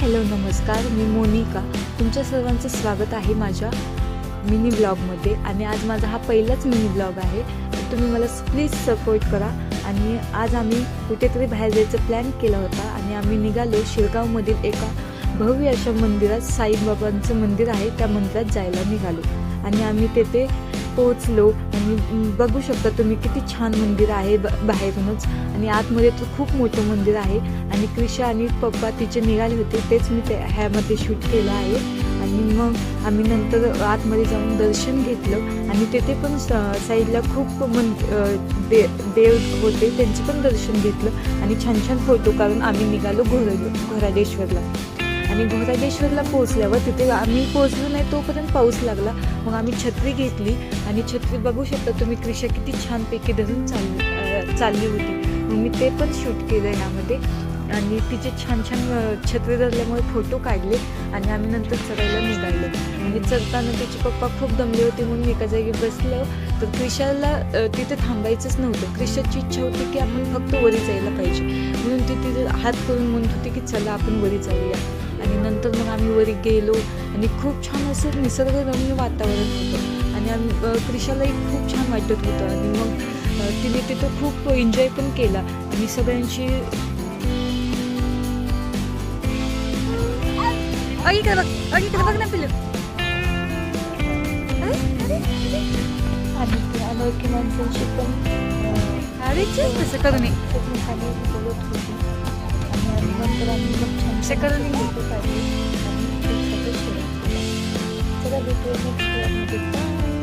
Hello नमस्कार, मी मोनिका. तुमच्या सर्वांचं स्वागत आहे माझ्या मिनी ब्लॉगमध्ये. आणि आज माझा हा पहिलाच मिनी ब्लॉग आहे. तर तुम्ही मला प्लीज सपोर्ट करा. आणि आज आम्ही कुठेतरी बाहेर जायचं प्लॅन केला होता आणि आम्ही निघालो शिरगावमधील एका भव्य अशा मंदिरात. साईबाबांचं मंदिर आहे, त्या मंदिरात जायला निघालो आणि आम्ही तेथे पोहोचलो. आणि बघू शकता तुम्ही किती छान मंदिर आहे बाहेरूनच. आणि आतमध्ये तर खूप मोठं मंदिर आहे. आणि क्रिशा आणि पप्पा तिचे निघाले होते, तेच मी ह्यामध्ये शूट केलं आहे. आणि मग आम्ही नंतर आतमध्ये जाऊन दर्शन घेतलं आणि तेथे पण साईडला खूप देव होते, त्यांचे पण दर्शन घेतलं आणि छान छान फोटो काढून आम्ही निघालो घोराडेश्वरला. आणि घोराडेश्वरला पोहोचल्यावर तिथे आम्ही पोहोचलो नाही तोपर्यंत पाऊस लागला. मग आम्ही छत्री घेतली आणि छत्री बघू शकता तुम्ही, क्रिशा किती छानपैकी धरून चालली होती. मग मी ते पण शूट केलं ह्यामध्ये. आणि तिचे छान छान छत्री धरल्यामुळे फोटो काढले आणि आम्ही नंतर चढायला निघालो. आणि चढताना तिचे पप्पा खूप दमले होते म्हणून एका जागी बसलो. तर क्रिशाला तिथे थांबायचंच नव्हतं. क्रिशाची इच्छा होती की आपण फक्त वरी जायला पाहिजे, म्हणून ती तिथे हात करून म्हणत होती की चला आपण वरी जाऊया. आणि नंतर मग आम्ही वरी गेलो आणि खूप छान असं निसर्गरम्य वातावरण होतं आणि क्रिशालाही खूप छान वाटत होतं. आणि मग तिने तिथं खूप एन्जॉय पण केला आणि सगळ्यांशी बघ ना पिल्लू. आणि अनोळखी माणसांशी पण तसं करू नये. एकमेकांनी बोलत होती आणि नंतर आम्ही मग छानसे करून फोटो काढले आणि चला भेटूया नेक्स्ट ब्लॉगमध्ये. बाय.